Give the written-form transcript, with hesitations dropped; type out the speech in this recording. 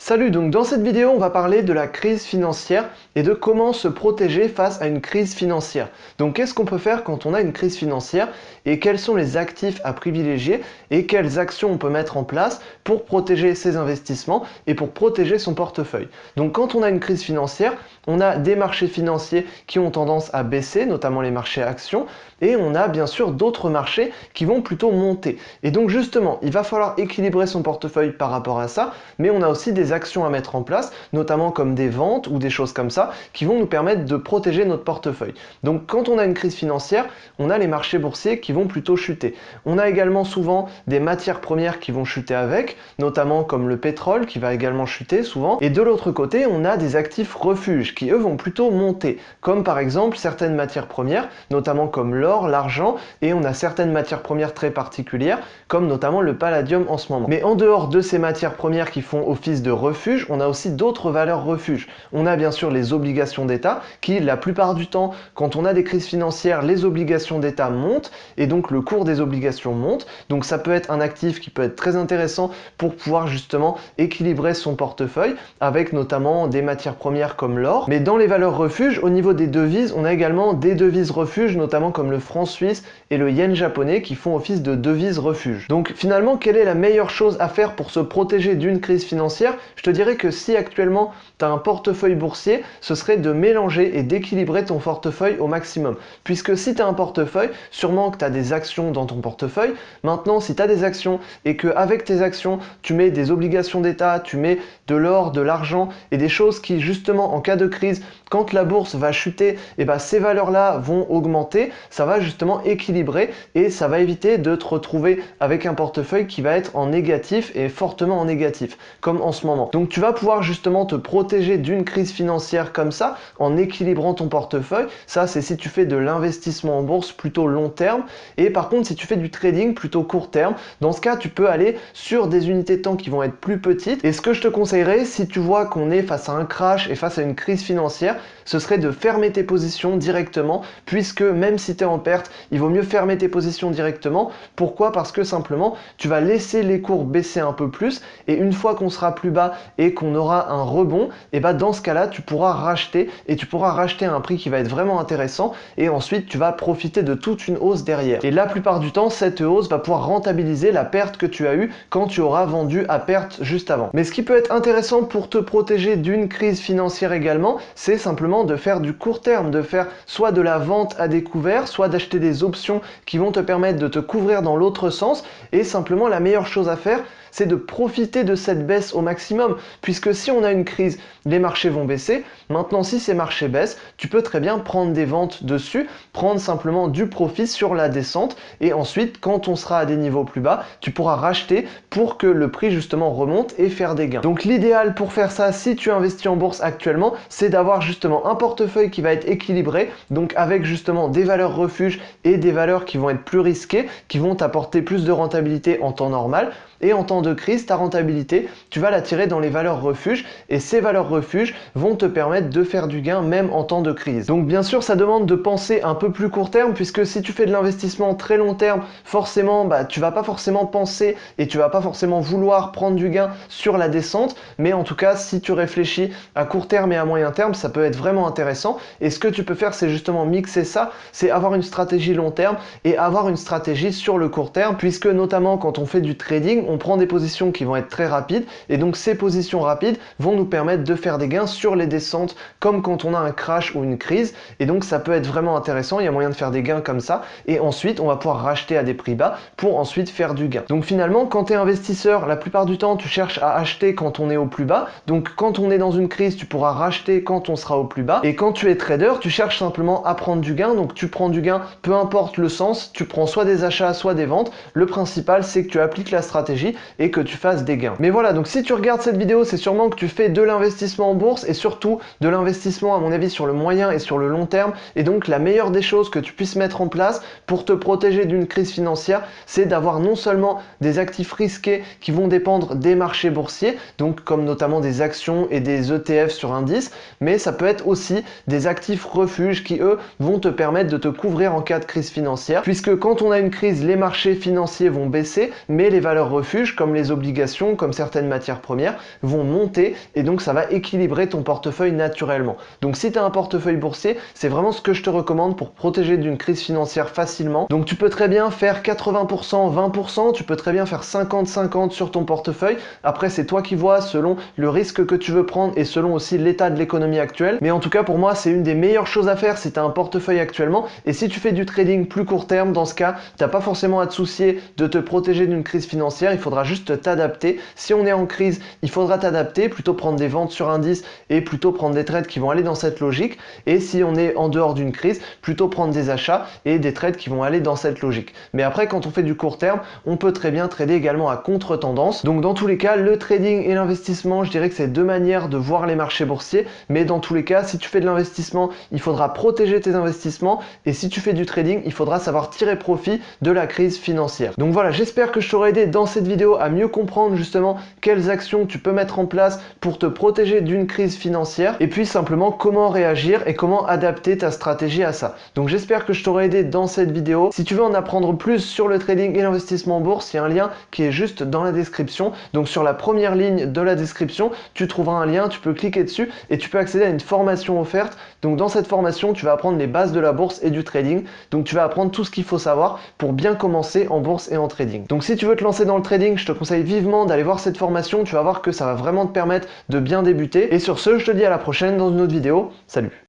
Salut, donc dans cette vidéo, on va parler de la crise financière et de comment se protéger face à une crise financière. Donc qu'est-ce qu'on peut faire quand on a une crise financière et quels sont les actifs à privilégier et quelles actions on peut mettre en place pour protéger ses investissements et pour protéger son portefeuille. Donc quand on a une crise financière, on a des marchés financiers qui ont tendance à baisser, notamment les marchés actions, et on a bien sûr d'autres marchés qui vont plutôt monter. Et donc justement, il va falloir équilibrer son portefeuille par rapport à ça, mais on a aussi des actions à mettre en place, notamment comme des ventes ou des choses comme ça, qui vont nous permettre de protéger notre portefeuille. Donc quand on a une crise financière, on a les marchés boursiers qui vont plutôt chuter. On a également souvent des matières premières qui vont chuter avec, notamment comme le pétrole qui va également chuter souvent. Et de l'autre côté, on a des actifs refuges qui eux vont plutôt monter, comme par exemple certaines matières premières, notamment comme l'or, l'argent, et on a certaines matières premières très particulières, comme notamment le palladium en ce moment. Mais en dehors de ces matières premières qui font office de refuge, on a aussi d'autres valeurs refuges. On a bien sûr les obligations d'État qui, la plupart du temps, quand on a des crises financières, les obligations d'État montent et donc le cours des obligations monte. Donc ça peut être un actif qui peut être très intéressant pour pouvoir justement équilibrer son portefeuille avec notamment des matières premières comme l'or. Mais dans les valeurs refuges, au niveau des devises, on a également des devises refuges, notamment comme le franc suisse et le yen japonais qui font office de devises refuges. Donc finalement, quelle est la meilleure chose à faire pour se protéger d'une crise financière? Je te dirais que si actuellement tu as un portefeuille boursier, ce serait de mélanger et d'équilibrer ton portefeuille au maximum. Puisque si tu as un portefeuille, sûrement que tu as des actions dans ton portefeuille. Maintenant, si tu as des actions et qu'avec tes actions, tu mets des obligations d'État, tu mets de l'or, de l'argent et des choses qui justement en cas de crise, quand la bourse va chuter, et ben ces valeurs-là vont augmenter, ça va justement équilibrer et ça va éviter de te retrouver avec un portefeuille qui va être en négatif et fortement en négatif, comme en ce moment. Donc tu vas pouvoir justement te protéger d'une crise financière comme ça en équilibrant ton portefeuille. Ça, c'est si tu fais de l'investissement en bourse plutôt long terme. Et par contre, si tu fais du trading plutôt court terme, dans ce cas, tu peux aller sur des unités de temps qui vont être plus petites. Et ce que je te conseillerais, si tu vois qu'on est face à un crash et face à une crise financière, ce serait de fermer tes positions directement, puisque même si tu es en perte, il vaut mieux fermer tes positions directement. Pourquoi? Parce que simplement, tu vas laisser les cours baisser un peu plus, et une fois qu'on sera plus bas et qu'on aura un rebond, et bah dans ce cas-là, tu pourras racheter, et tu pourras racheter à un prix qui va être vraiment intéressant, et ensuite tu vas profiter de toute une hausse derrière. Et la plupart du temps, cette hausse va pouvoir rentabiliser la perte que tu as eue quand tu auras vendu à perte juste avant. Mais ce qui peut être intéressant pour te protéger d'une crise financière également, c'est simplement de faire du court terme, de faire soit de la vente à découvert, soit d'acheter des options qui vont te permettre de te couvrir dans l'autre sens. Et simplement, la meilleure chose à faire, c'est de profiter de cette baisse au maximum, puisque si on a une crise, les marchés vont baisser. Maintenant, si ces marchés baissent, tu peux très bien prendre des ventes dessus, prendre simplement du profit sur la descente, et ensuite, quand on sera à des niveaux plus bas, tu pourras racheter pour que le prix justement remonte et faire des gains. Donc l'idéal pour faire ça, si tu investis en bourse actuellement, c'est d'avoir justement un portefeuille qui va être équilibré, donc avec justement des valeurs refuges et des valeurs qui vont être plus risquées, qui vont t'apporter plus de rentabilité en temps normal. Et en temps de crise, ta rentabilité, tu vas la tirer dans les valeurs refuges, et ces valeurs refuges vont te permettre de faire du gain même en temps de crise. Donc bien sûr, ça demande de penser un peu plus court terme, puisque si tu fais de l'investissement très long terme, forcément, tu vas pas forcément penser et tu vas pas forcément vouloir prendre du gain sur la descente, mais en tout cas, si tu réfléchis à court terme et à moyen terme, ça peut être vraiment intéressant. Et ce que tu peux faire, c'est justement mixer ça, c'est avoir une stratégie long terme et avoir une stratégie sur le court terme, puisque notamment quand on fait du trading, on prend des positions qui vont être très rapides, et donc ces positions rapides vont nous permettre de faire des gains sur les descentes, comme quand on a un crash ou une crise, et donc ça peut être vraiment intéressant, il y a moyen de faire des gains comme ça, et ensuite on va pouvoir racheter à des prix bas pour ensuite faire du gain. Donc finalement, quand tu es investisseur, la plupart du temps tu cherches à acheter quand on est au plus bas, donc quand on est dans une crise, tu pourras racheter quand on sera au plus bas, et quand tu es trader, tu cherches simplement à prendre du gain, donc tu prends du gain, peu importe le sens, tu prends soit des achats, soit des ventes, le principal c'est que tu appliques la stratégie et que tu fasses des gains. Mais voilà, donc si tu regardes cette vidéo, c'est sûrement que tu fais de l'investissement en bourse et surtout de l'investissement à mon avis sur le moyen et sur le long terme, et donc la meilleure des choses que tu puisses mettre en place pour te protéger d'une crise financière, c'est d'avoir non seulement des actifs risqués qui vont dépendre des marchés boursiers, donc comme notamment des actions et des ETF sur indice, mais ça peut être aussi des actifs refuges qui eux vont te permettre de te couvrir en cas de crise financière, puisque quand on a une crise, les marchés financiers vont baisser, mais les valeurs refuges comme comme les obligations, comme certaines matières premières, vont monter et donc ça va équilibrer ton portefeuille naturellement. Donc si tu as un portefeuille boursier, c'est vraiment ce que je te recommande pour protéger d'une crise financière facilement. Donc tu peux très bien faire 80%, 20%, tu peux très bien faire 50-50 sur ton portefeuille. Après c'est toi qui vois selon le risque que tu veux prendre et selon aussi l'état de l'économie actuelle. Mais en tout cas pour moi c'est une des meilleures choses à faire si tu as un portefeuille actuellement. Et si tu fais du trading plus court terme, dans ce cas, tu n'as pas forcément à te soucier de te protéger d'une crise financière, il faudra juste t'adapter. Si on est en crise, il faudra t'adapter, plutôt prendre des ventes sur indice et plutôt prendre des trades qui vont aller dans cette logique. Et si on est en dehors d'une crise, plutôt prendre des achats et des trades qui vont aller dans cette logique. Mais après, quand on fait du court terme, on peut très bien trader également à contre-tendance. Donc dans tous les cas, le trading et l'investissement, je dirais que c'est deux manières de voir les marchés boursiers. Mais dans tous les cas, si tu fais de l'investissement, il faudra protéger tes investissements. Et si tu fais du trading, il faudra savoir tirer profit de la crise financière. Donc voilà, j'espère que je t'aurai aidé dans cette vidéo à mieux comprendre justement quelles actions tu peux mettre en place pour te protéger d'une crise financière et puis simplement comment réagir et comment adapter ta stratégie à ça. Donc j'espère que je t'aurai aidé dans cette vidéo. Si tu veux en apprendre plus sur le trading et l'investissement en bourse, il y a un lien qui est juste dans la description. Donc sur la première ligne de la description, tu trouveras un lien, tu peux cliquer dessus et tu peux accéder à une formation offerte. Donc dans cette formation, tu vas apprendre les bases de la bourse et du trading. Donc tu vas apprendre tout ce qu'il faut savoir pour bien commencer en bourse et en trading. Donc si tu veux te lancer dans le trading, je te conseille vivement d'aller voir cette formation. Tu vas voir que ça va vraiment te permettre de bien débuter. Et sur ce, je te dis à la prochaine dans une autre vidéo. Salut!